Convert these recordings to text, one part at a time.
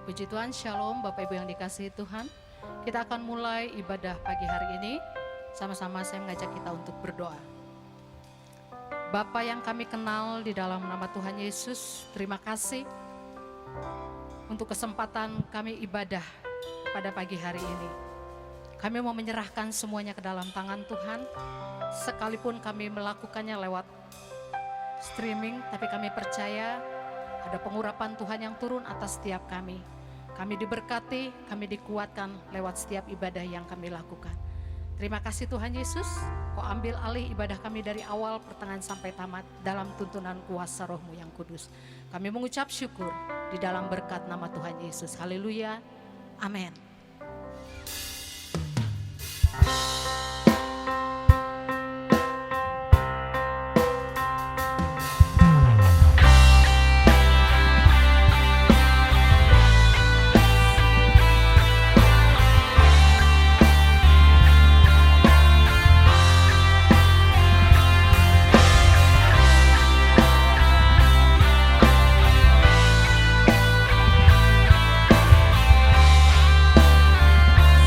Puji Tuhan, Shalom Bapak Ibu yang dikasihi Tuhan. Kita akan mulai ibadah pagi hari ini. Sama-sama saya mengajak kita untuk berdoa. Bapa yang kami kenal di dalam nama Tuhan Yesus, terima kasih untuk kesempatan kami ibadah pada pagi hari ini. Kami mau menyerahkan semuanya ke dalam tangan Tuhan. Sekalipun kami melakukannya lewat streaming, tapi kami percaya ada pengurapan Tuhan yang turun atas setiap kami. Kami diberkati, kami dikuatkan lewat setiap ibadah yang kami lakukan. Terima kasih Tuhan Yesus, Kau ambil alih ibadah kami dari awal pertengahan sampai tamat dalam tuntunan kuasa Roh-Mu yang kudus. Kami mengucap syukur di dalam berkat nama Tuhan Yesus. Haleluya, amin.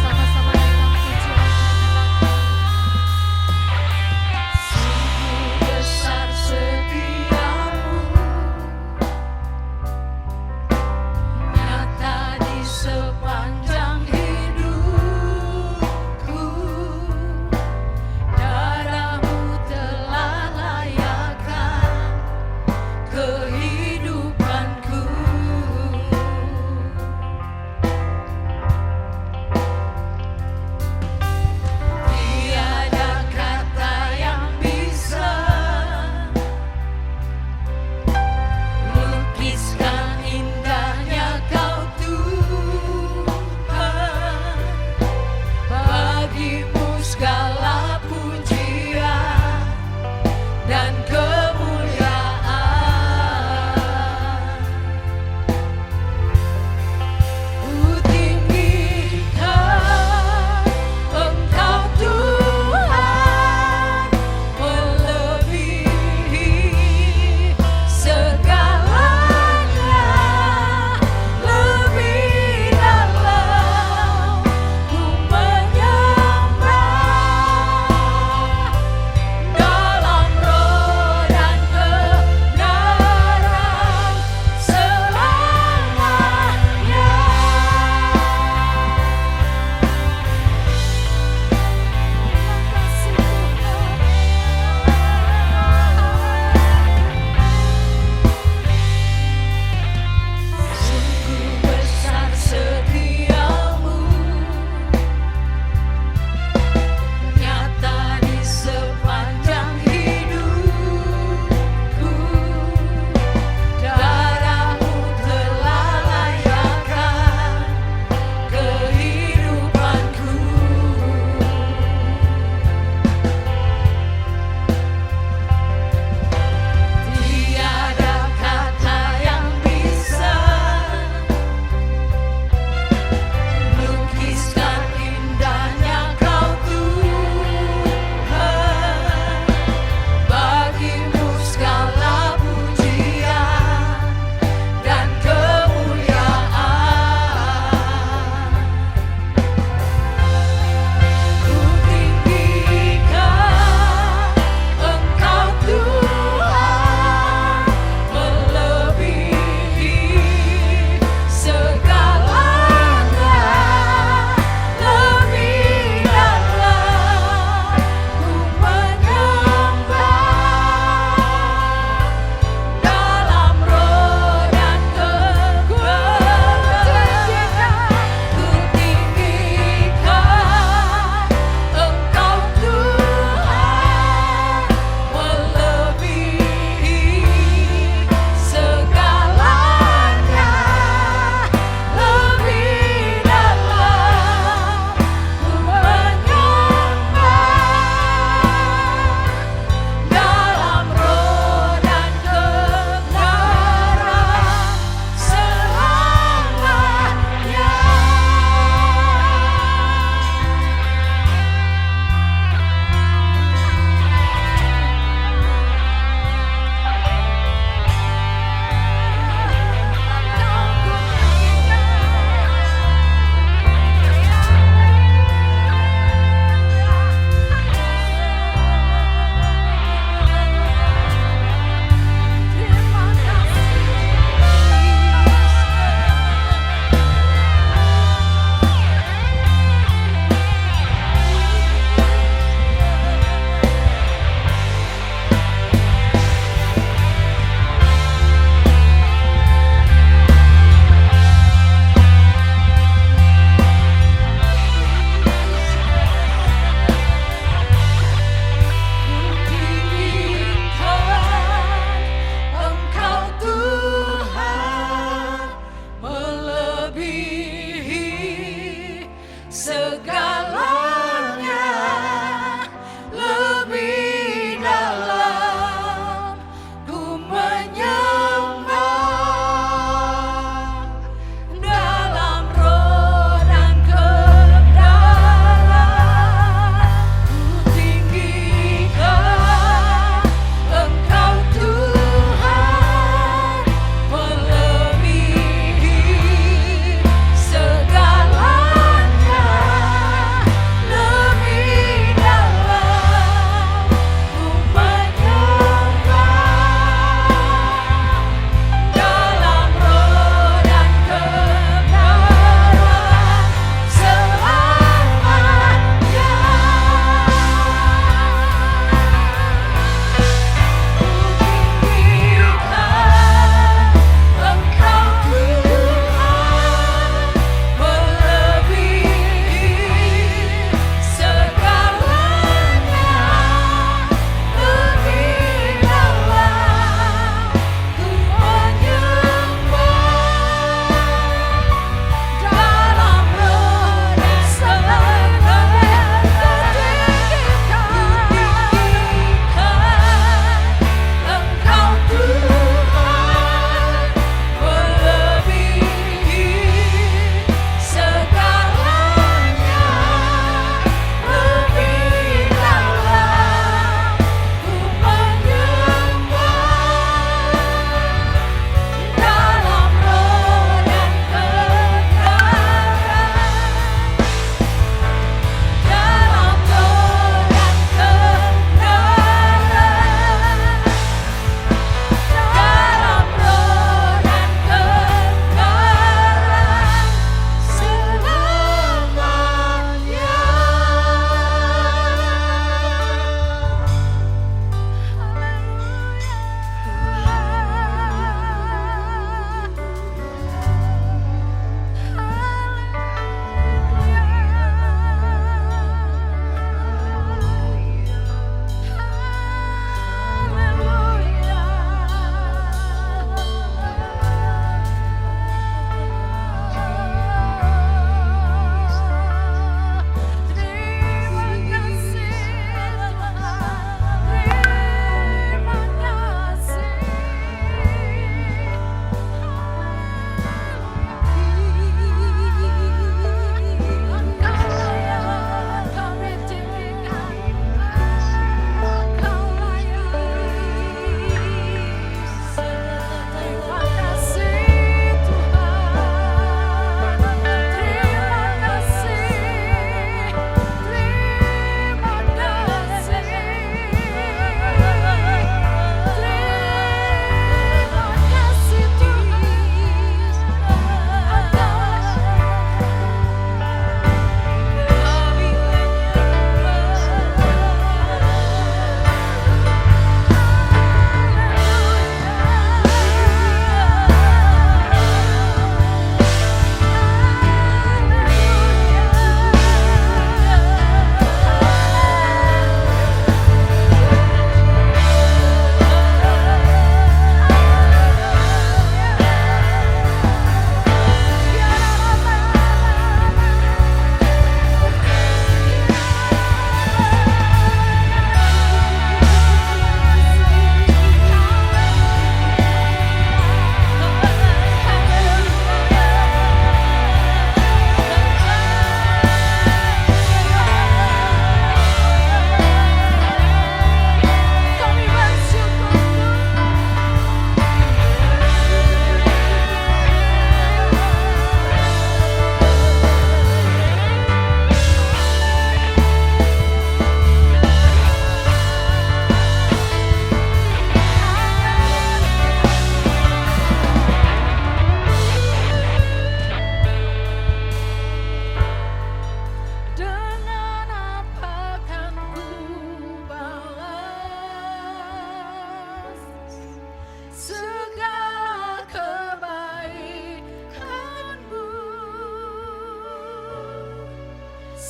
Sama-sama naikkan pujian.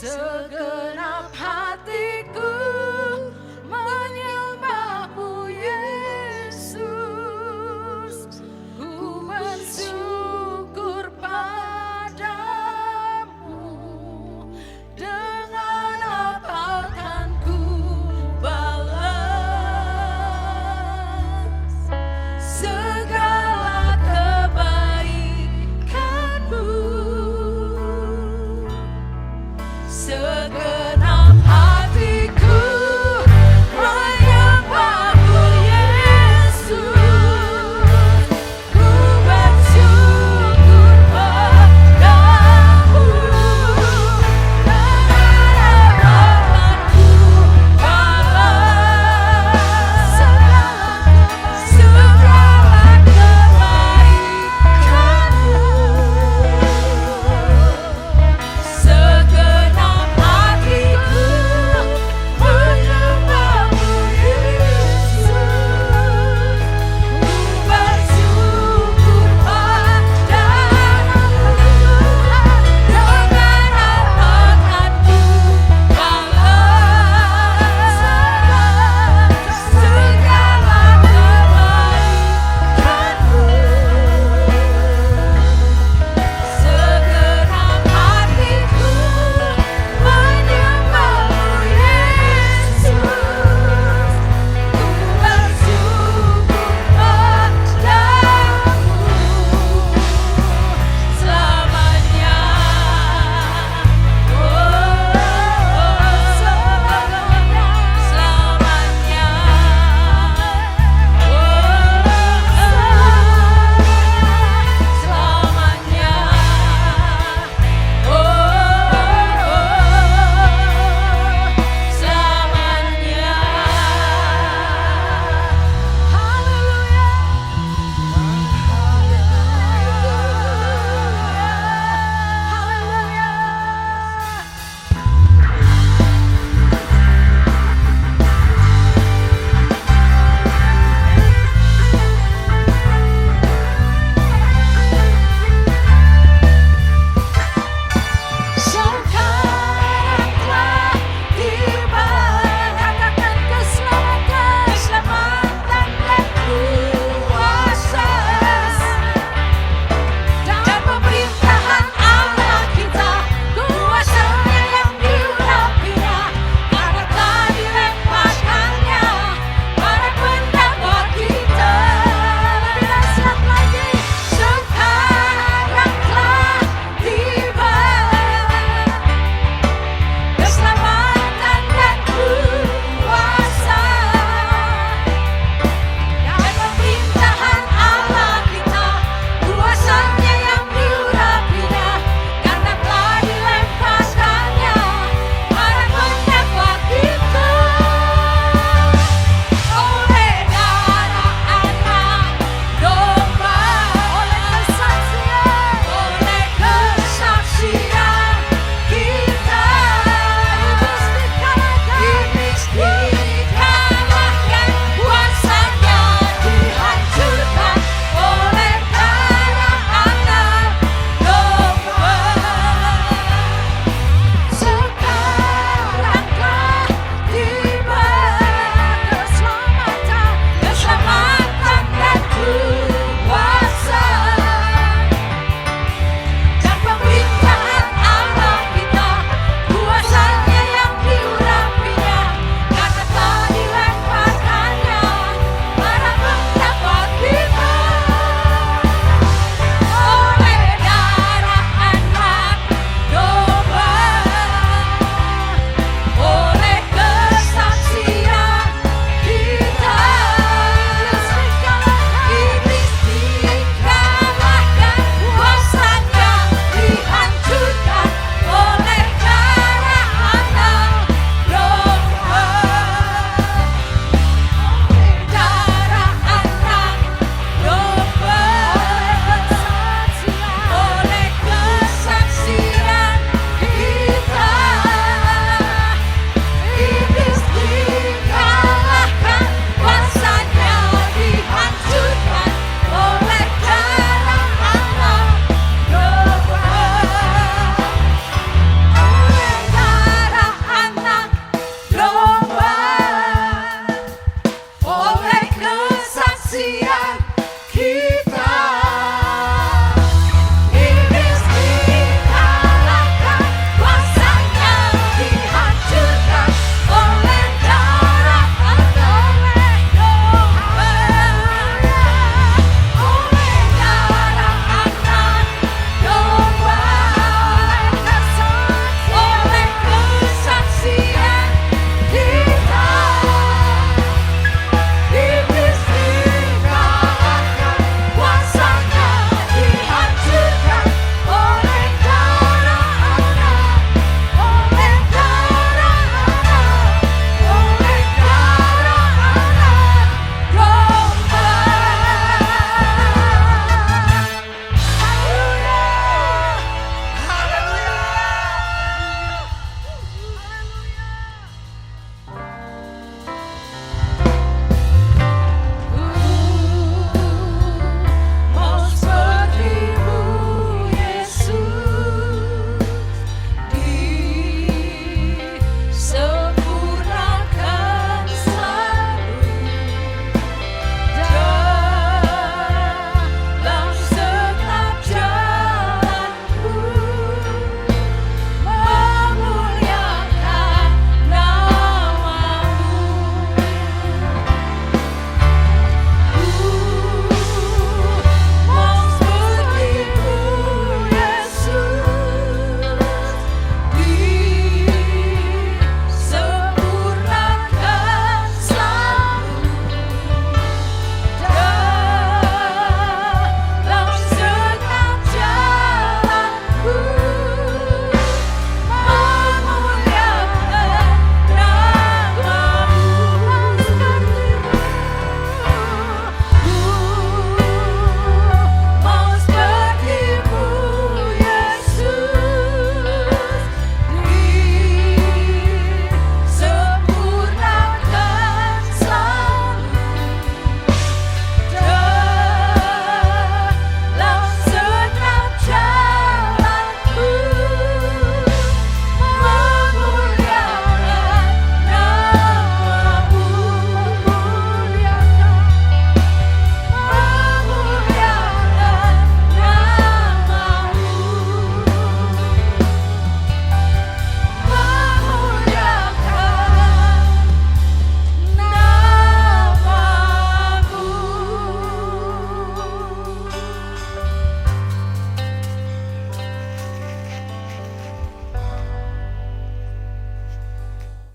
Segenap hatiku menyembahmu Yesus, ku bersyukur padamu. Dengan apa akan ku balas segala kebaikanmu. Segenap hatiku menyembahmu Yesus, ku bersyukur padamu. Dengan apa ku balas segala kebaikanmu. Segenap hatiku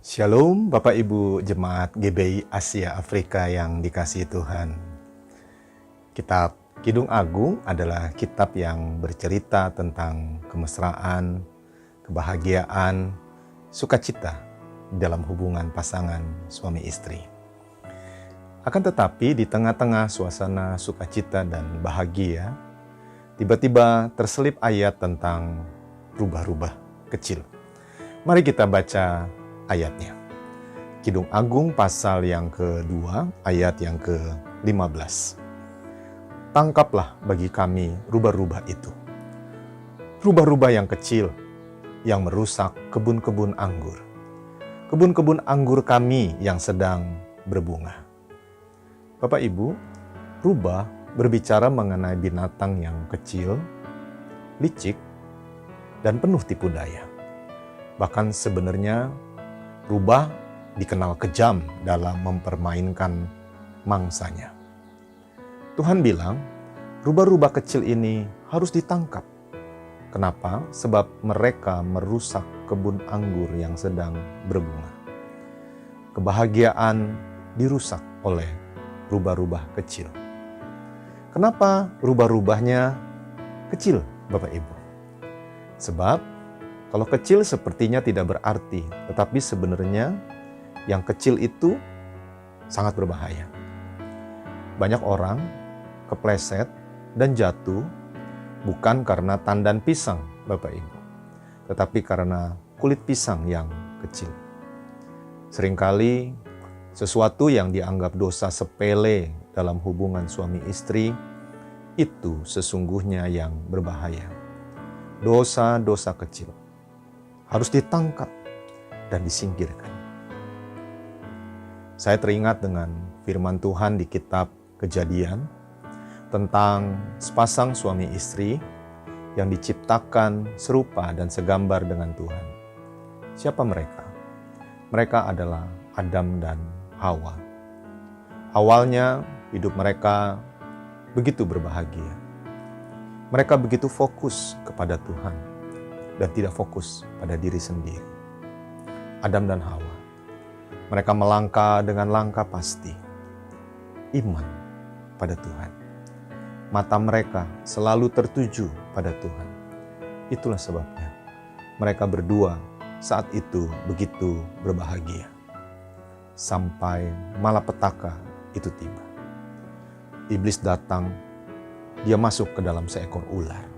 Shalom Bapak Ibu Jemaat GBI Asia Afrika yang dikasihi Tuhan. Kitab Kidung Agung adalah kitab yang bercerita tentang kemesraan, kebahagiaan, sukacita dalam hubungan pasangan suami istri. Akan tetapi di tengah-tengah suasana sukacita dan bahagia, tiba-tiba terselip ayat tentang rubah-rubah kecil. Mari kita baca ayatnya. Kidung Agung pasal yang kedua, ayat yang ke-15. Tangkaplah bagi kami rubah-rubah itu. Rubah-rubah yang kecil yang merusak kebun-kebun anggur. Kebun-kebun anggur kami yang sedang berbunga. Bapak Ibu, rubah berbicara mengenai binatang yang kecil, licik, dan penuh tipu daya. Bahkan sebenarnya rubah dikenal kejam dalam mempermainkan mangsanya. Tuhan bilang, rubah-rubah kecil ini harus ditangkap. Kenapa? Sebab mereka merusak kebun anggur yang sedang berbunga. Kebahagiaan dirusak oleh rubah-rubah kecil. Kenapa rubah-rubahnya kecil, Bapak Ibu? Sebab kalau kecil sepertinya tidak berarti, tetapi sebenarnya yang kecil itu sangat berbahaya. Banyak orang kepleset dan jatuh bukan karena tandan pisang, Bapak Ibu, tetapi karena kulit pisang yang kecil. Seringkali sesuatu yang dianggap dosa sepele dalam hubungan suami istri itu sesungguhnya yang berbahaya. Dosa-dosa kecil harus ditangkap dan disingkirkan. Saya teringat dengan firman Tuhan di kitab Kejadian tentang sepasang suami istri yang diciptakan serupa dan segambar dengan Tuhan. Siapa mereka? Mereka adalah Adam dan Hawa. Awalnya hidup mereka begitu berbahagia. Mereka begitu fokus kepada Tuhan dan tidak fokus pada diri sendiri. Adam dan Hawa, mereka melangkah dengan langkah pasti, iman pada Tuhan. Mata mereka selalu tertuju pada Tuhan. Itulah sebabnya mereka berdua saat itu begitu berbahagia. Sampai malapetaka itu tiba. Iblis datang, dia masuk ke dalam seekor ular.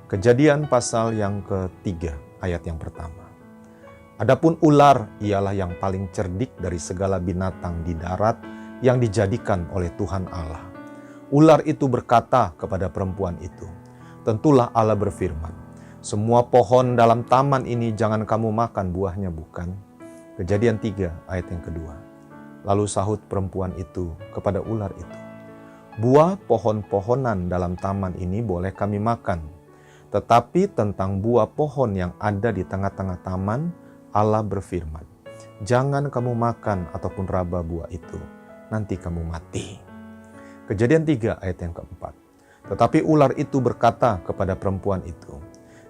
Kejadian pasal yang ketiga, ayat yang pertama. Adapun ular ialah yang paling cerdik dari segala binatang di darat yang dijadikan oleh Tuhan Allah. Ular itu berkata kepada perempuan itu, tentulah Allah berfirman, semua pohon dalam taman ini jangan kamu makan buahnya, bukan? Kejadian 3 ayat yang kedua. Lalu sahut perempuan itu kepada ular itu, buah pohon-pohonan dalam taman ini boleh kami makan. Tetapi tentang buah pohon yang ada di tengah-tengah taman, Allah berfirman, jangan kamu makan ataupun raba buah itu, nanti kamu mati. Kejadian 3 ayat yang keempat. Tetapi ular itu berkata kepada perempuan itu,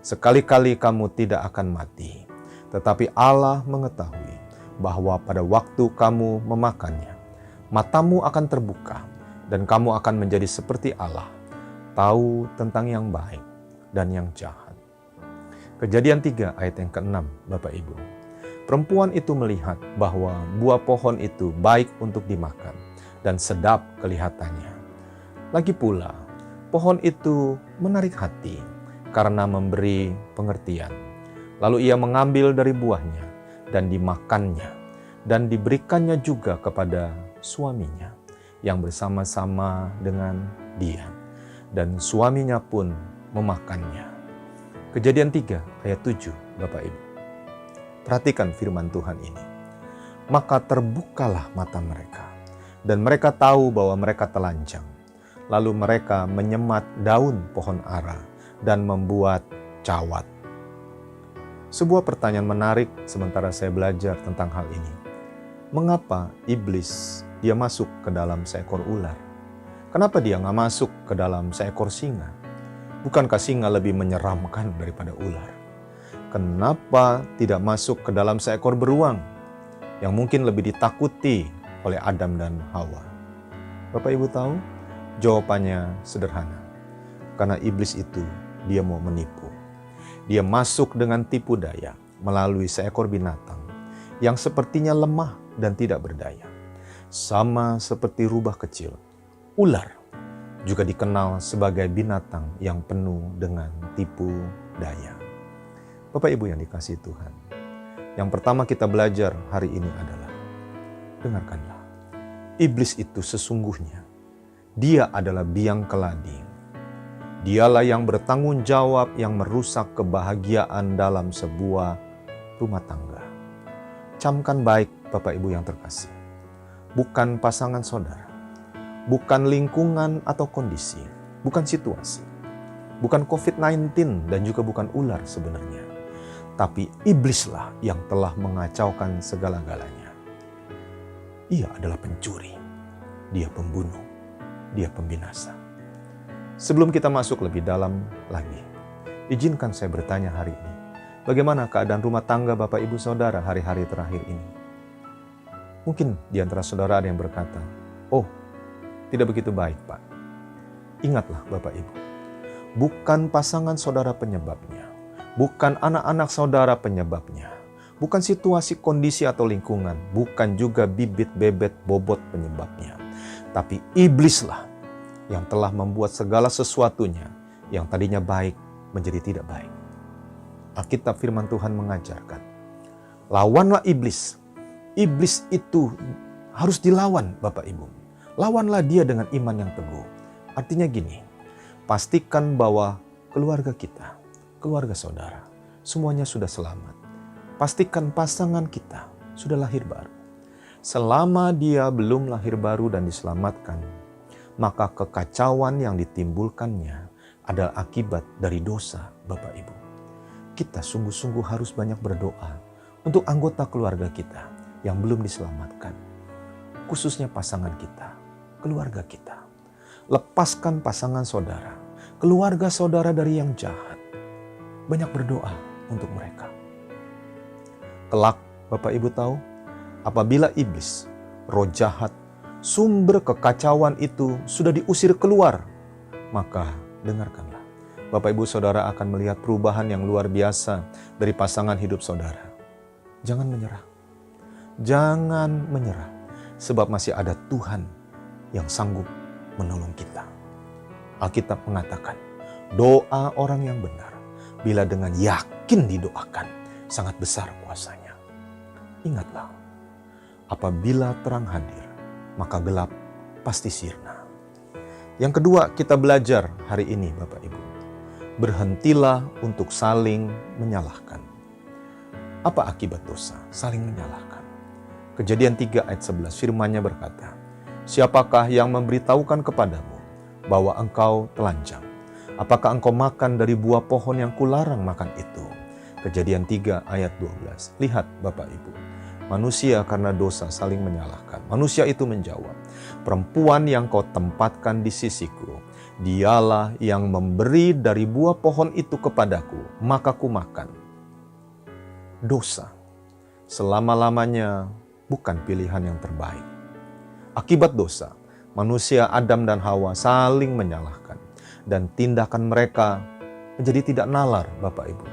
sekali-kali kamu tidak akan mati. Tetapi Allah mengetahui bahwa pada waktu kamu memakannya, matamu akan terbuka dan kamu akan menjadi seperti Allah, tahu tentang yang baik dan yang jahat. Kejadian 3 ayat yang ke-6, Bapak Ibu. Perempuan itu melihat bahwa buah pohon itu baik untuk dimakan dan sedap kelihatannya. Lagi pula, pohon itu menarik hati karena memberi pengertian. Lalu ia mengambil dari buahnya dan dimakannya dan diberikannya juga kepada suaminya yang bersama-sama dengan dia. Dan suaminya pun memakannya. Kejadian 3 ayat 7, Bapak Ibu. Perhatikan firman Tuhan ini. Maka terbukalah mata mereka, dan mereka tahu bahwa mereka telanjang. Lalu mereka menyemat daun pohon ara dan membuat cawat. Sebuah pertanyaan menarik sementara saya belajar tentang hal ini. Mengapa iblis dia masuk ke dalam seekor ular? Kenapa dia nggak masuk ke dalam seekor singa? Bukankah singa lebih menyeramkan daripada ular? Kenapa tidak masuk ke dalam seekor beruang? yang mungkin lebih ditakuti oleh Adam dan Hawa? Bapak Ibu tahu? Jawabannya sederhana. Karena iblis itu dia mau menipu. Dia masuk dengan tipu daya melalui seekor binatang yang sepertinya lemah dan tidak berdaya. Sama seperti rubah kecil, ular juga dikenal sebagai binatang yang penuh dengan tipu daya. Bapak Ibu yang dikasihi Tuhan, yang pertama kita belajar hari ini adalah, dengarkanlah, iblis itu sesungguhnya, dia adalah biang keladi. Dialah yang bertanggung jawab yang merusak kebahagiaan dalam sebuah rumah tangga. Camkan baik Bapak Ibu yang terkasih, bukan pasangan saudara, bukan lingkungan atau kondisi, bukan situasi, bukan COVID-19 dan juga bukan ular sebenarnya. Tapi iblislah yang telah mengacaukan segala-galanya. Ia adalah pencuri, dia pembunuh, dia pembinasa. Sebelum kita masuk lebih dalam lagi, izinkan saya bertanya hari ini, bagaimana keadaan rumah tangga Bapak Ibu Saudara hari-hari terakhir ini? Mungkin di antara saudara ada yang berkata, oh, tidak begitu baik Pak. Ingatlah Bapak Ibu, bukan pasangan saudara penyebabnya, bukan anak-anak saudara penyebabnya, bukan situasi, kondisi atau lingkungan, bukan juga bibit bebet bobot penyebabnya. Tapi iblislah yang telah membuat segala sesuatunya yang tadinya baik menjadi tidak baik. Alkitab firman Tuhan mengajarkan, lawanlah iblis. Iblis itu harus dilawan Bapak Ibu. Lawanlah dia dengan iman yang teguh. Artinya gini, pastikan bahwa keluarga kita, keluarga saudara, semuanya sudah selamat. Pastikan pasangan kita sudah lahir baru. Selama dia belum lahir baru dan diselamatkan, maka kekacauan yang ditimbulkannya adalah akibat dari dosa Bapak Ibu. Kita sungguh-sungguh harus banyak berdoa untuk anggota keluarga kita yang belum diselamatkan. Khususnya pasangan kita, keluarga kita. Lepaskan pasangan saudara, keluarga saudara dari yang jahat. Banyak berdoa untuk mereka. Kelak Bapak Ibu tahu, apabila iblis, roh jahat, sumber kekacauan itu sudah diusir keluar, maka dengarkanlah, Bapak Ibu Saudara akan melihat perubahan yang luar biasa dari pasangan hidup saudara. Jangan menyerah. Jangan menyerah, sebab masih ada Tuhan yang sanggup menolong kita. Alkitab mengatakan, doa orang yang benar, bila dengan yakin didoakan, sangat besar kuasanya. Ingatlah, apabila terang hadir, maka gelap pasti sirna. Yang kedua, kita belajar hari ini Bapak Ibu. Berhentilah untuk saling menyalahkan. Apa akibat dosa? Saling menyalahkan. Kejadian 3 ayat 11 firman-Nya berkata, siapakah yang memberitahukan kepadamu bahwa engkau telanjang? Apakah engkau makan dari buah pohon yang kularang makan itu? Kejadian 3 ayat 12. Lihat Bapak Ibu, manusia karena dosa saling menyalahkan. Manusia itu menjawab, perempuan yang kau tempatkan di sisiku, dialah yang memberi dari buah pohon itu kepadaku, maka ku makan. Dosa selama-lamanya bukan pilihan yang terbaik. Akibat dosa, manusia Adam dan Hawa saling menyalahkan. Dan tindakan mereka menjadi tidak nalar Bapak Ibu.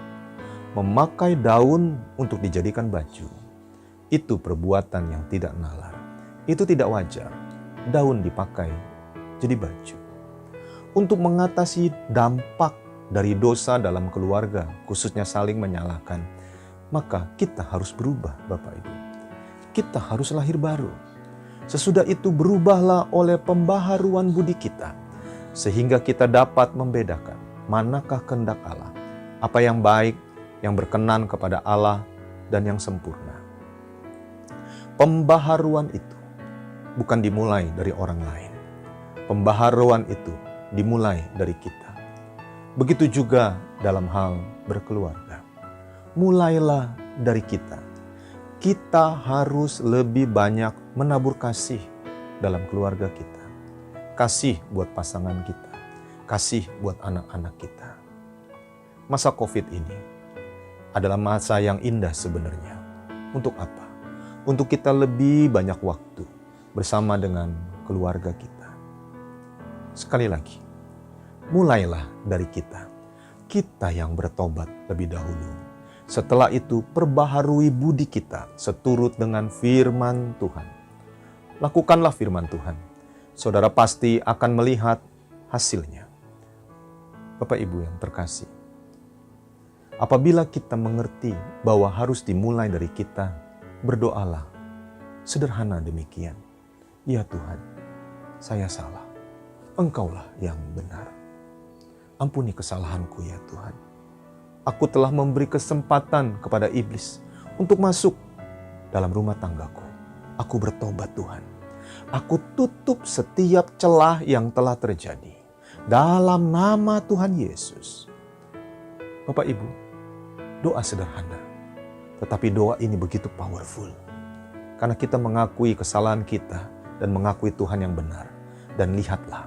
Memakai daun untuk dijadikan baju, itu perbuatan yang tidak nalar. Itu tidak wajar. Daun dipakai jadi baju. Untuk mengatasi dampak dari dosa dalam keluarga, khususnya saling menyalahkan, maka kita harus berubah Bapak Ibu. Kita harus lahir baru. Sesudah itu berubahlah oleh pembaharuan budi kita, sehingga kita dapat membedakan manakah kehendak Allah, apa yang baik, yang berkenan kepada Allah, dan yang sempurna. Pembaharuan itu bukan dimulai dari orang lain. Pembaharuan itu dimulai dari kita. Begitu juga dalam hal berkeluarga. Mulailah dari kita. Kita harus lebih banyak menabur kasih dalam keluarga kita. Kasih buat pasangan kita. Kasih buat anak-anak kita. Masa COVID ini adalah masa yang indah sebenarnya. Untuk apa? untuk kita lebih banyak waktu bersama dengan keluarga kita. Sekali lagi, mulailah dari kita. Kita yang bertobat lebih dahulu. Setelah itu, perbaharui budi kita seturut dengan firman Tuhan. Lakukanlah firman Tuhan. Saudara pasti akan melihat hasilnya. Bapak Ibu yang terkasih, apabila kita mengerti bahwa harus dimulai dari kita, berdoalah. Sederhana demikian. Ya Tuhan, saya salah. Engkaulah yang benar. Ampuni kesalahanku ya Tuhan. Aku telah memberi kesempatan kepada iblis untuk masuk dalam rumah tanggaku. Aku bertobat Tuhan. Aku tutup setiap celah yang telah terjadi. Dalam nama Tuhan Yesus. Bapak Ibu, doa sederhana. Tetapi doa ini begitu powerful. Karena kita mengakui kesalahan kita dan mengakui Tuhan yang benar. Dan lihatlah,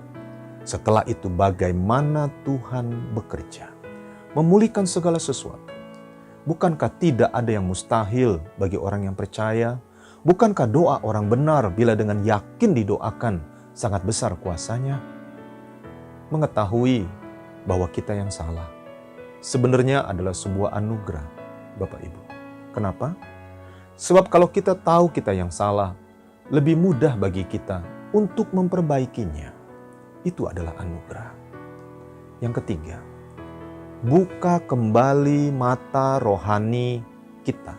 setelah itu bagaimana Tuhan bekerja. Memulihkan segala sesuatu. Bukankah tidak ada yang mustahil bagi orang yang percaya? Bukankah doa orang benar bila dengan yakin didoakan sangat besar kuasanya? Mengetahui bahwa kita yang salah sebenarnya adalah sebuah anugerah, Bapak Ibu. Kenapa? Sebab kalau kita tahu kita yang salah, lebih mudah bagi kita untuk memperbaikinya. Itu adalah anugerah. Yang ketiga, buka kembali mata rohani kita.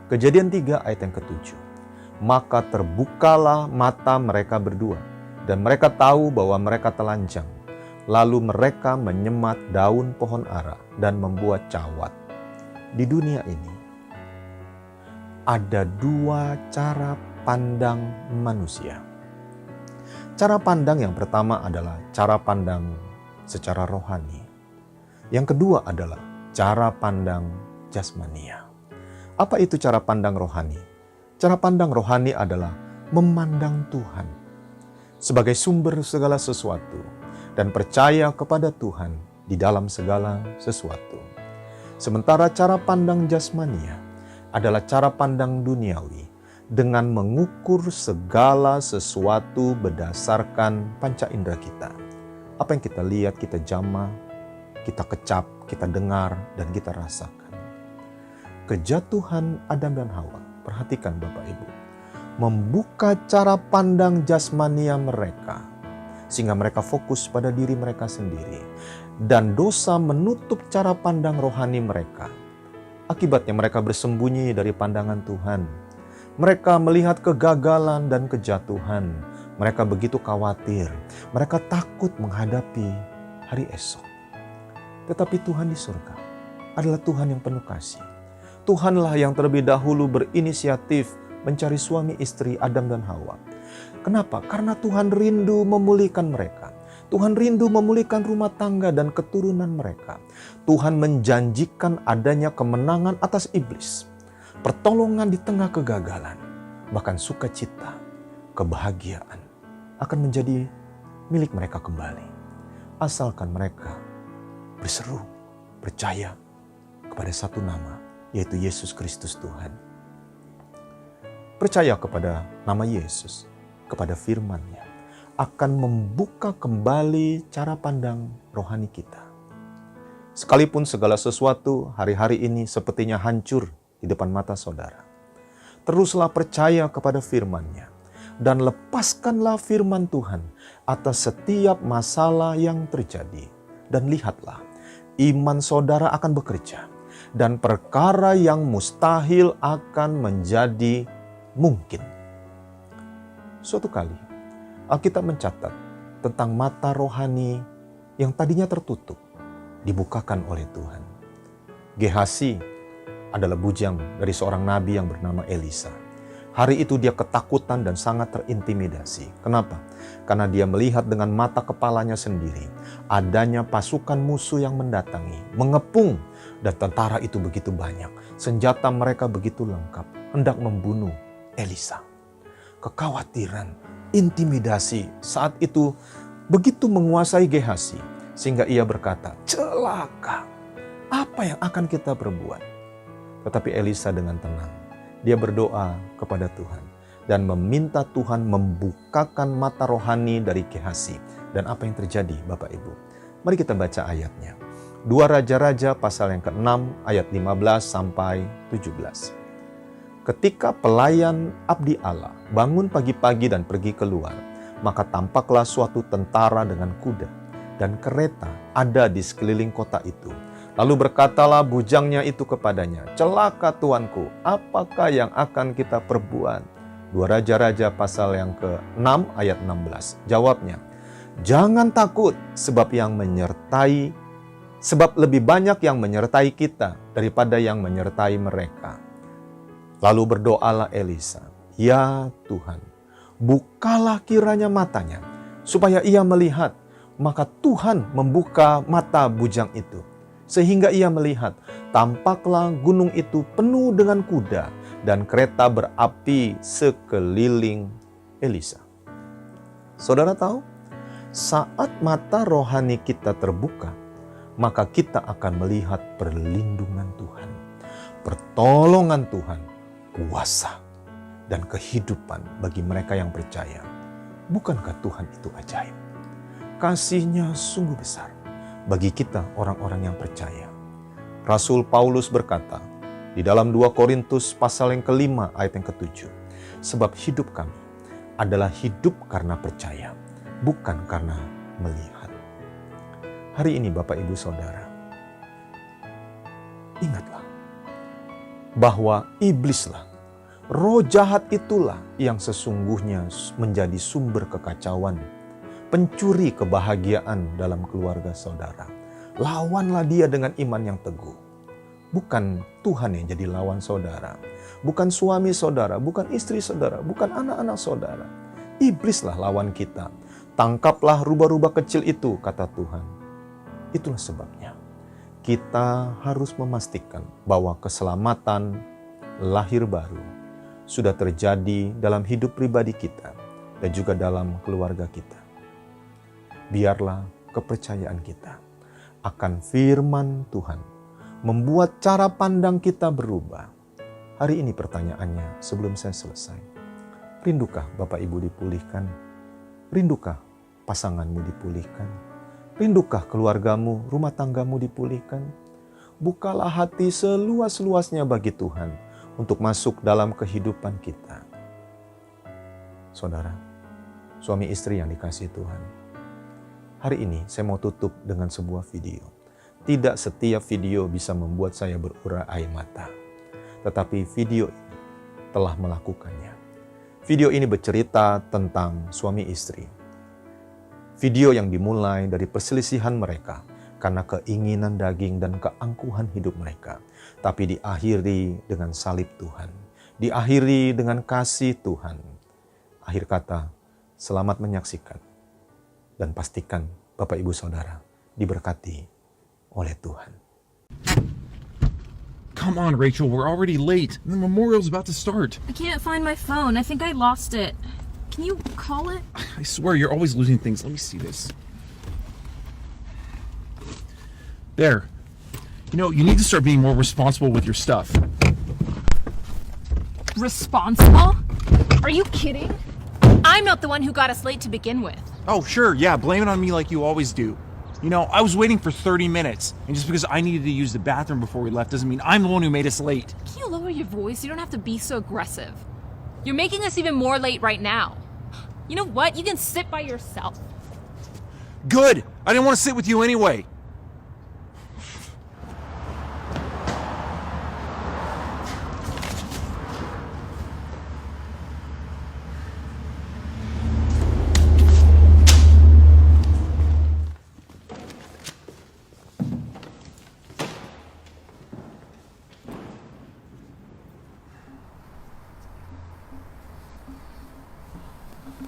Kejadian 3 ayat yang ke-7. Maka terbukalah mata mereka berdua, dan mereka tahu bahwa mereka telanjang. Lalu mereka menyemat daun pohon ara dan membuat cawat. Di dunia ini, ada dua cara pandang manusia. Cara pandang yang pertama adalah cara pandang secara rohani. Yang kedua adalah cara pandang jasmania. Apa itu cara pandang rohani? Cara pandang rohani adalah memandang Tuhan sebagai sumber segala sesuatu dan percaya kepada Tuhan di dalam segala sesuatu. Sementara cara pandang jasmania adalah cara pandang duniawi dengan mengukur segala sesuatu berdasarkan panca indera kita. Apa yang kita lihat, kita jamah, kita kecap, kita dengar, dan kita rasakan. Kejatuhan Adam dan Hawa, perhatikan Bapak Ibu, membuka cara pandang jasmania mereka, sehingga mereka fokus pada diri mereka sendiri. Dan dosa menutup cara pandang rohani mereka. Akibatnya mereka bersembunyi dari pandangan Tuhan. Mereka melihat kegagalan dan kejatuhan. Mereka begitu khawatir. Mereka takut menghadapi hari esok. Tetapi Tuhan di surga adalah Tuhan yang penuh kasih. Tuhanlah yang terlebih dahulu berinisiatif mencari suami istri Adam dan Hawa. Kenapa? Karena Tuhan rindu memulihkan mereka. Tuhan rindu memulihkan rumah tangga dan keturunan mereka. Tuhan menjanjikan adanya kemenangan atas iblis. Pertolongan di tengah kegagalan. Bahkan sukacita, kebahagiaan akan menjadi milik mereka kembali. Asalkan mereka berseru, percaya kepada satu nama, yaitu Yesus Kristus Tuhan. Percaya kepada nama Yesus, kepada firman-Nya, akan membuka kembali cara pandang rohani kita. Sekalipun segala sesuatu hari-hari ini sepertinya hancur di depan mata saudara, teruslah percaya kepada firman-Nya dan lepaskanlah firman Tuhan atas setiap masalah yang terjadi. Dan lihatlah, iman saudara akan bekerja dan perkara yang mustahil akan menjadi mungkin. Suatu kali, Alkitab mencatat tentang mata rohani yang tadinya tertutup, dibukakan oleh Tuhan. Gehasi adalah bujang dari seorang nabi yang bernama Elisa. Hari itu dia ketakutan dan sangat terintimidasi. Kenapa? Karena dia melihat dengan mata kepalanya sendiri adanya pasukan musuh yang mendatangi, mengepung, dan tentara itu begitu banyak. Senjata mereka begitu lengkap, hendak membunuh Elisa. Kekhawatiran, intimidasi saat itu begitu menguasai Gehasi, sehingga ia berkata, celaka, apa yang akan kita perbuat? Tetapi Elisa dengan tenang, dia berdoa kepada Tuhan dan meminta Tuhan membukakan mata rohani dari Gehazi. Dan apa yang terjadi, Bapak Ibu? Mari kita baca ayatnya. 2 Raja-Raja pasal yang ke-6 ayat 15 sampai 17. Ketika pelayan abdi Allah bangun pagi-pagi dan pergi keluar, maka tampaklah suatu tentara dengan kuda dan kereta ada di sekeliling kota itu. Lalu berkatalah bujangnya itu kepadanya, "Celaka tuanku, apakah yang akan kita perbuat?" 2 Raja-Raja pasal yang ke-6 ayat 16. Jawabnya, "Jangan takut, sebab lebih banyak yang menyertai kita daripada yang menyertai mereka." Lalu berdoalah Elisa, "Ya Tuhan, bukalah kiranya matanya, supaya ia melihat." Maka Tuhan membuka mata bujang itu, sehingga ia melihat, tampaklah gunung itu penuh dengan kuda dan kereta berapi sekeliling Elisa. Saudara tahu, saat mata rohani kita terbuka, maka kita akan melihat perlindungan Tuhan, pertolongan Tuhan, kuasa, dan kehidupan bagi mereka yang percaya. Bukankah Tuhan itu ajaib? Kasih-Nya sungguh besar bagi kita orang-orang yang percaya. Rasul Paulus berkata di dalam 2 Korintus pasal yang ke-5 ayat yang ke-7, "Sebab hidup kami adalah hidup karena percaya, bukan karena melihat." Hari ini Bapak Ibu Saudara, ingatlah bahwa iblislah, roh jahat itulah yang sesungguhnya menjadi sumber kekacauan, pencuri kebahagiaan dalam keluarga saudara. Lawanlah dia dengan iman yang teguh. Bukan Tuhan yang jadi lawan saudara. Bukan suami saudara, bukan istri saudara, bukan anak-anak saudara. Iblislah lawan kita. Tangkaplah rubah-rubah kecil itu, kata Tuhan. Itulah sebabnya kita harus memastikan bahwa keselamatan lahir baru sudah terjadi dalam hidup pribadi kita dan juga dalam keluarga kita. Biarlah kepercayaan kita akan firman Tuhan membuat cara pandang kita berubah. Hari ini pertanyaannya sebelum saya selesai. Rindukah Bapak Ibu dipulihkan? Rindukah pasanganmu dipulihkan? Rindukah keluargamu, rumah tanggamu dipulihkan? Bukalah hati seluas-luasnya bagi Tuhan untuk masuk dalam kehidupan kita. Saudara, suami istri yang dikasihi Tuhan, hari ini saya mau tutup dengan sebuah video. Tidak setiap video bisa membuat saya berurai air mata, tetapi video ini telah melakukannya. Video ini bercerita tentang suami istri. Video yang dimulai dari perselisihan mereka karena keinginan daging dan keangkuhan hidup mereka, tapi diakhiri dengan salib Tuhan, diakhiri dengan kasih Tuhan. Akhir kata, selamat menyaksikan dan pastikan Bapak Ibu Saudara diberkati oleh Tuhan. Come on, Rachel, we're already late. The memorial's about to start. I can't find my phone. I think I lost it. Can you call it? I swear, you're always losing things. Let me see this. There. You know, you need to start being more responsible with your stuff. Responsible? Are you kidding? I'm not the one who got us late to begin with. Oh, sure, yeah, blame it on me like you always do. You know, I was waiting for 30 minutes, and just because I needed to use the bathroom before we left doesn't mean I'm the one who made us late. Can you lower your voice? You don't have to be so aggressive. You're making us even more late right now. You know what? You can sit by yourself. Good! I didn't want to sit with you anyway.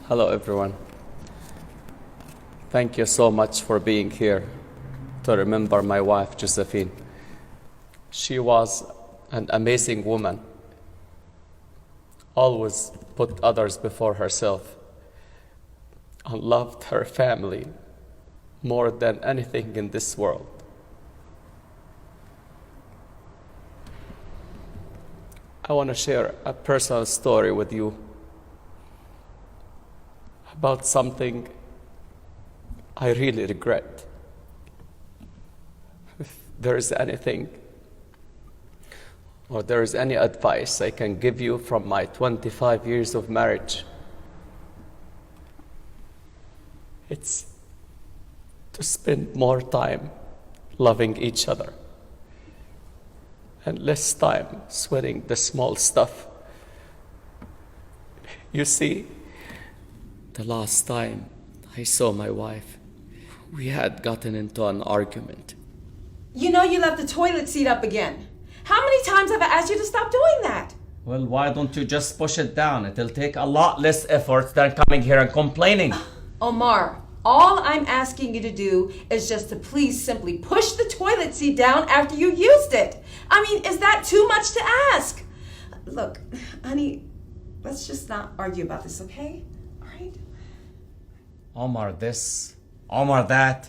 Hello everyone. Thank you so much for being here to remember my wife Josephine. She was an amazing woman, always put others before herself, and loved her family more than anything in this world. I want to share a personal story with you about something I really regret. If there is anything or there is any advice I can give you from my 25 years of marriage, it's to spend more time loving each other and less time sweating the small stuff. You see, the last time I saw my wife, we had gotten into an argument. You know you left the toilet seat up again. How many times have I asked you to stop doing that? Well, why don't you just push it down? It'll take a lot less effort than coming here and complaining. Omar, all I'm asking you to do is just to please simply push the toilet seat down after you used it. I mean, is that too much to ask? Look, honey, let's just not argue about this, okay? All right? Omar this, Omar that.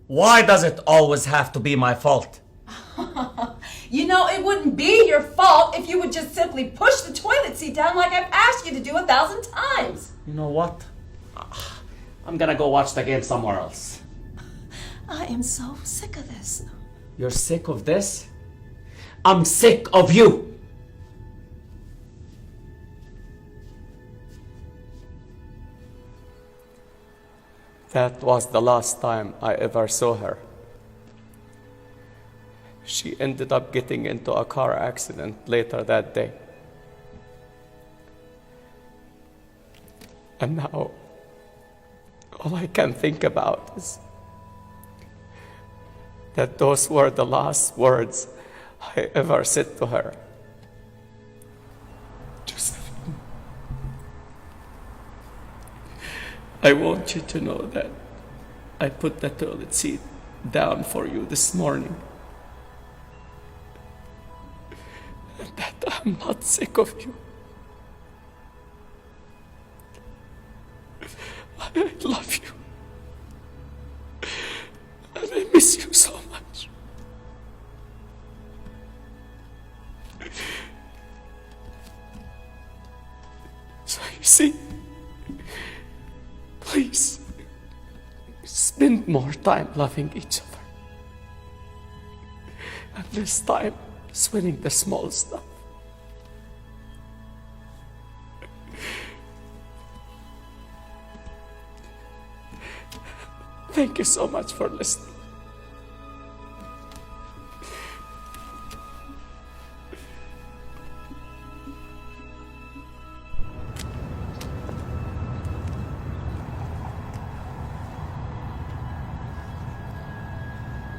Why does it always have to be my fault? You know, it wouldn't be your fault if you would just simply push the toilet seat down like I've asked you to do 1,000 times. You know what? I'm gonna go watch the game somewhere else. I am so sick of this. You're sick of this? I'm sick of you. That was the last time I ever saw her. She ended up getting into a car accident later that day. And now, all I can think about is that those were the last words I ever said to her. Josephine, I want you to know that I put the toilet seat down for you this morning. And that I'm not sick of you. I love you. And I miss you so much. So you see, please, spend more time loving each other. And less time sweating the small stuff. Thank you so much for listening.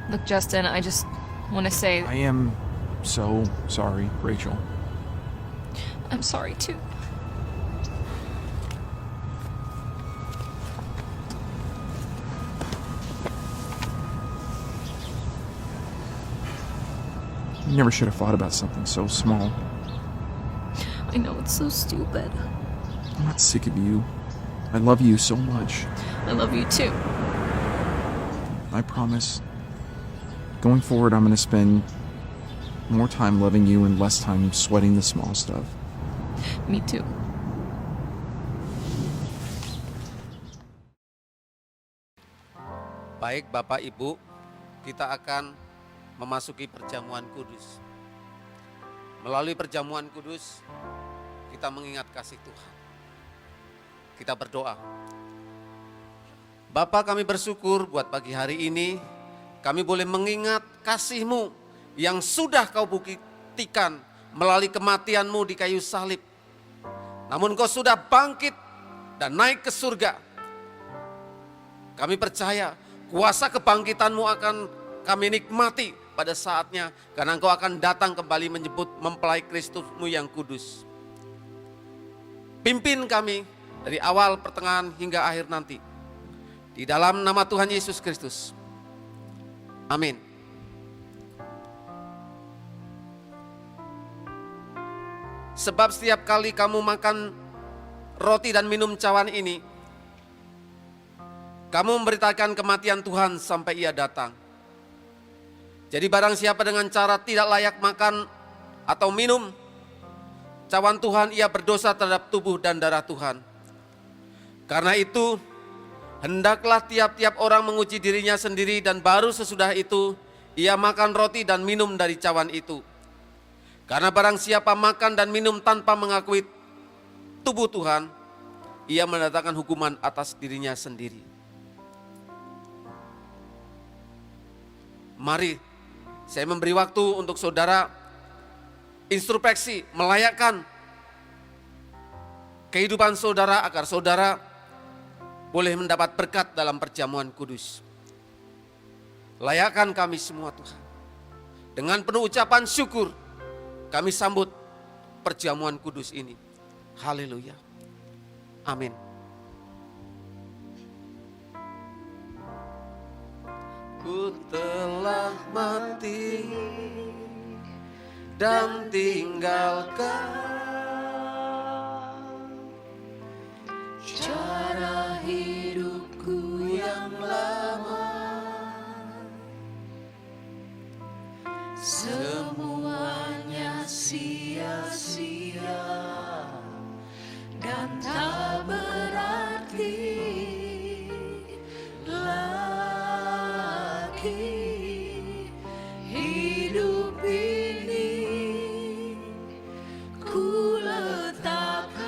Look, Justin, I just want to say I am so sorry, Rachel. I'm sorry too. You never should have fought about something so small. I know it's so stupid. I'm not sick of you. I love you so much. I love you too. I promise. Going forward, I'm going to spend more time loving you and less time sweating the small stuff. Me too. Baik Bapak Ibu, kita akan memasuki perjamuan kudus. Melalui perjamuan kudus, kita mengingat kasih Tuhan. Kita berdoa. Bapa, kami bersyukur buat pagi hari ini, kami boleh mengingat kasih-Mu yang sudah Kau buktikan melalui kematian-Mu di kayu salib. Namun Kau sudah bangkit dan naik ke surga. Kami percaya kuasa kebangkitan-Mu akan kami nikmati pada saatnya, karena Engkau akan datang kembali menyebut mempelai Kristus-Mu yang kudus. Pimpin kami dari awal, pertengahan, hingga akhir nanti. Di dalam nama Tuhan Yesus Kristus. Amin. Sebab setiap kali kamu makan roti dan minum cawan ini, kamu memberitakan kematian Tuhan sampai Ia datang. Jadi barang siapa dengan cara tidak layak makan atau minum, cawan Tuhan ia berdosa terhadap tubuh dan darah Tuhan. Karena itu, hendaklah tiap-tiap orang menguji dirinya sendiri dan baru sesudah itu ia makan roti dan minum dari cawan itu. Karena barang siapa makan dan minum tanpa mengakui tubuh Tuhan, ia mendatangkan hukuman atas dirinya sendiri. Mari saya memberi waktu untuk saudara introspeksi, melayakkan kehidupan saudara agar saudara boleh mendapat berkat dalam perjamuan kudus. Layakkan kami semua Tuhan. Dengan penuh ucapan syukur, kami sambut perjamuan kudus ini. Haleluya. Amin. Ku telah mati dan tinggalkan cara hidupku yang lama. Semuanya sia-sia dan tak berarti lagi. Hidup ini ku letakkan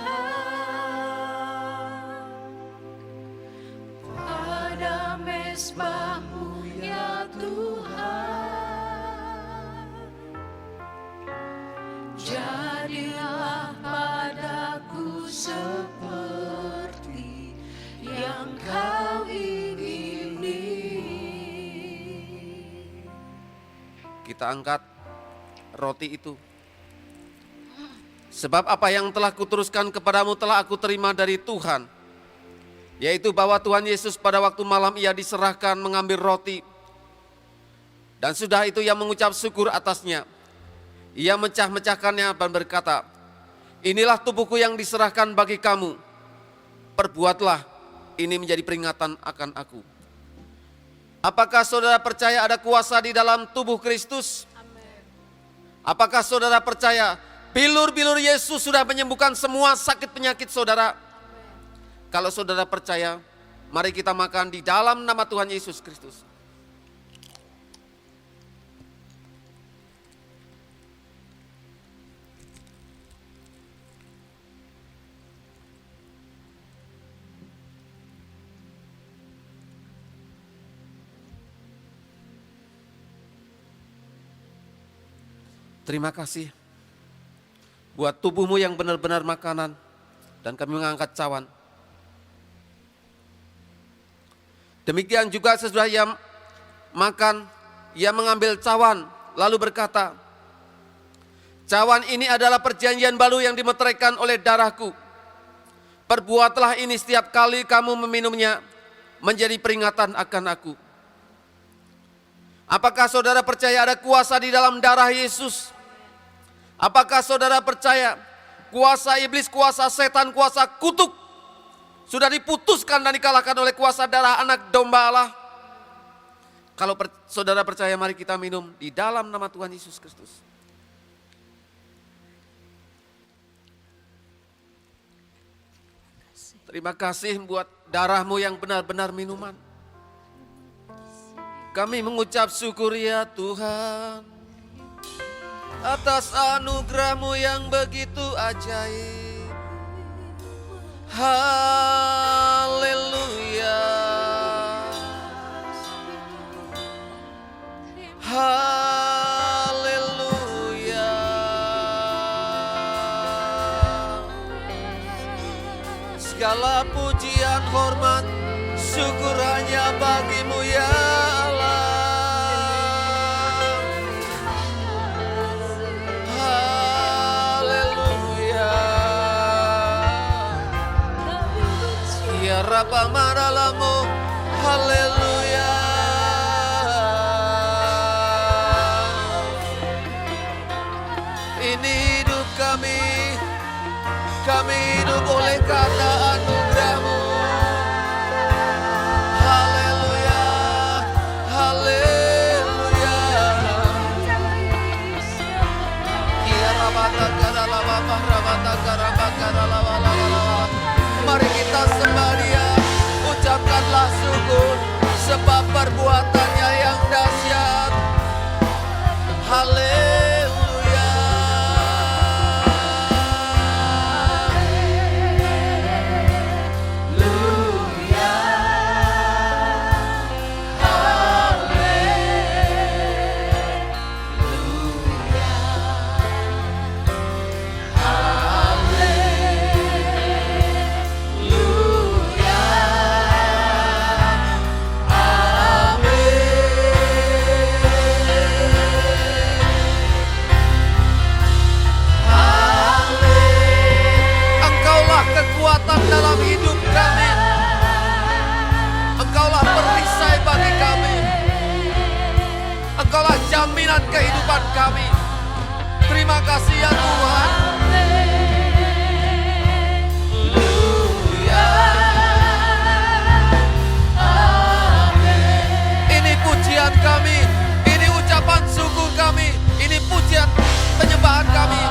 pada mezbah-Mu ya Tuhan. Jadilah padaku seperti yang Kau ingini. Kita angkat roti itu. Sebab apa yang telah kuteruskan kepadamu telah aku terima dari Tuhan, yaitu bahwa Tuhan Yesus pada waktu malam ia diserahkan mengambil roti, dan sudah itu ia mengucap syukur atasnya. Ia mecah-mecahkannya dan berkata, inilah tubuhku yang diserahkan bagi kamu. Perbuatlah ini menjadi peringatan akan aku. Apakah saudara percaya ada kuasa di dalam tubuh Kristus? Apakah saudara percaya bilur-bilur Yesus sudah menyembuhkan semua sakit penyakit saudara? Kalau saudara percaya, mari kita makan di dalam nama Tuhan Yesus Kristus. Terima kasih buat tubuhmu yang benar-benar makanan, dan kami mengangkat cawan. Demikian juga sesudah ia makan, ia mengambil cawan lalu berkata, cawan ini adalah perjanjian baru yang dimeteraikan oleh darahku. Perbuatlah ini setiap kali kamu meminumnya menjadi peringatan akan aku. Apakah saudara percaya ada kuasa di dalam darah Yesus? Apakah saudara percaya kuasa iblis, kuasa setan, kuasa kutuk sudah diputuskan dan dikalahkan oleh kuasa darah anak domba Allah? Kalau saudara percaya, mari kita minum di dalam nama Tuhan Yesus Kristus. Terima kasih buat darah-Mu yang benar-benar minuman. Kami mengucap syukur ya Tuhan, atas anugerah-Mu yang begitu ajaib. Haleluya. Haleluya. Segala pujian, hormat, syukur hanya bagi-Mu ya Allah. Rapa maralamu, haleluya. Ini hidup kami hidup oleh karena anugerah-Mu. Haleluya, haleluya. Kia rabata gara lava rahmat syukur, sebab perbuatannya yang dahsyat. Haleluya. Engkaulah kekuatan dalam hidup kami. Engkaulah perisai bagi kami. Engkaulah jaminan kehidupan kami. Terima kasih ya Tuhan. Ini pujian kami, ini ucapan syukur kami, ini pujian penyembahan kami.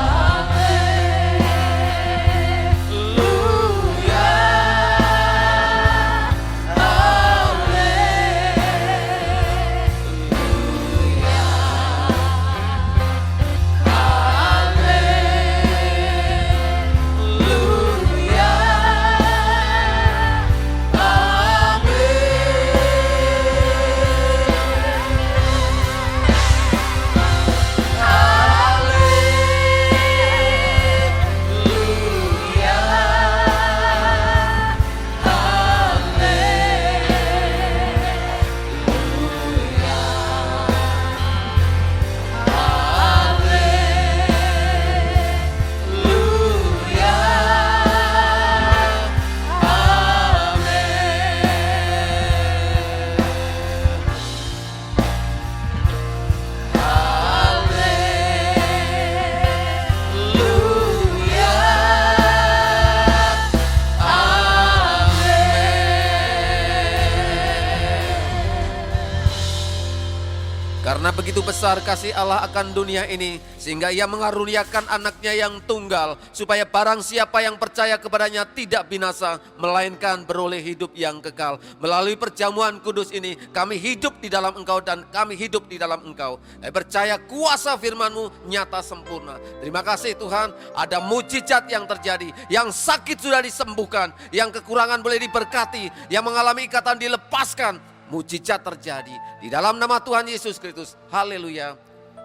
Karena begitu besar kasih Allah akan dunia ini, sehingga Ia mengaruniakan anaknya yang tunggal, supaya barang siapa yang percaya kepadanya tidak binasa, melainkan beroleh hidup yang kekal. Melalui perjamuan kudus ini, kami hidup di dalam Engkau dan kami hidup di dalam Engkau. Kami percaya kuasa firman-Mu nyata sempurna. Terima kasih Tuhan, ada mujizat yang terjadi, yang sakit sudah disembuhkan, yang kekurangan boleh diberkati, yang mengalami ikatan dilepaskan. Mujizat terjadi di dalam nama Tuhan Yesus Kristus. Haleluya.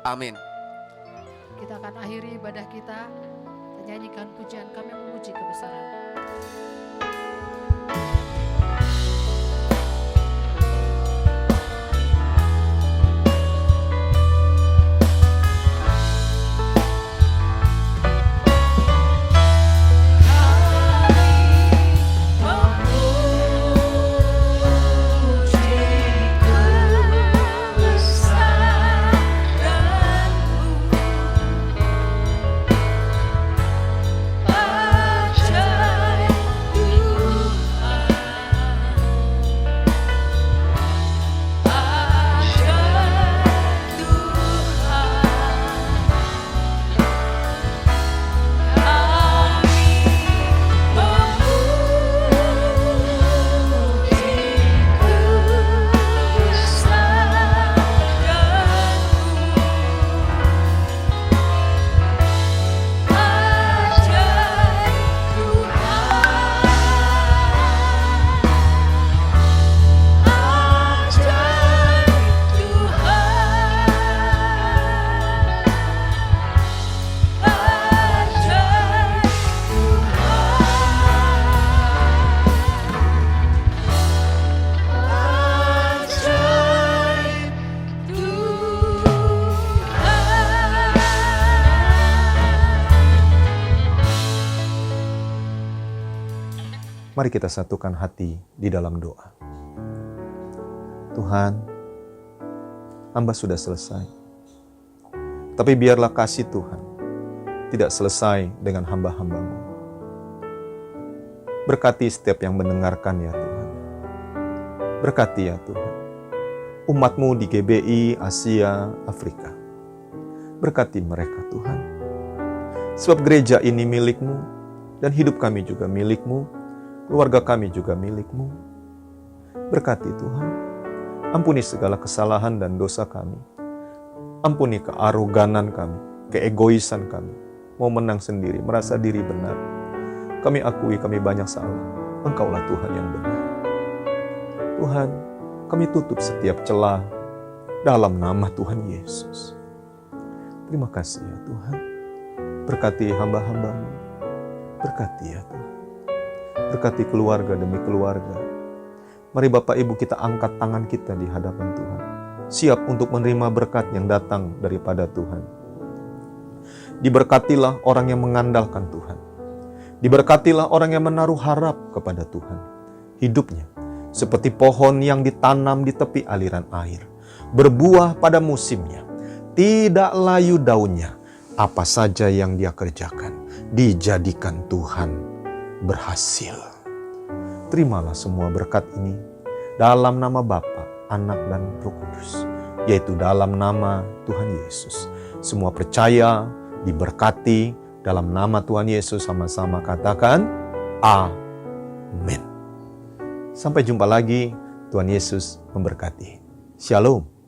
Amin. Kita akan akhiri ibadah kita, nyanyikan pujian kami memuji kebesaran. Mari kita satukan hati di dalam doa. Tuhan, hamba sudah selesai. Tapi biarlah kasih Tuhan tidak selesai dengan hamba-hamba-Mu. Berkati setiap yang mendengarkan ya Tuhan. Berkati ya Tuhan umat-Mu di GBI, Asia, Afrika. Berkati mereka Tuhan. Sebab gereja ini milik-Mu dan hidup kami juga milik-Mu. Keluarga kami juga milik-Mu. Berkati Tuhan. Ampuni segala kesalahan dan dosa kami. Ampuni kearoganan kami, keegoisan kami. Mau menang sendiri, merasa diri benar. Kami akui kami banyak salah. Engkaulah Tuhan yang benar. Tuhan, kami tutup setiap celah dalam nama Tuhan Yesus. Terima kasih ya Tuhan. Berkati hamba-hamba-Mu. Berkati ya Tuhan. Berkati keluarga demi keluarga. Mari Bapak Ibu kita angkat tangan kita di hadapan Tuhan. Siap untuk menerima berkat yang datang daripada Tuhan. Diberkatilah orang yang mengandalkan Tuhan. Diberkatilah orang yang menaruh harap kepada Tuhan. Hidupnya seperti pohon yang ditanam di tepi aliran air. Berbuah pada musimnya. Tidak layu daunnya. Apa saja yang dia kerjakan, dijadikan Tuhan berhasil. Terimalah semua berkat ini dalam nama Bapa, Anak, dan Roh Kudus, yaitu dalam nama Tuhan Yesus. Semua percaya, diberkati dalam nama Tuhan Yesus, sama-sama katakan amin. Sampai jumpa lagi, Tuhan Yesus memberkati. Shalom.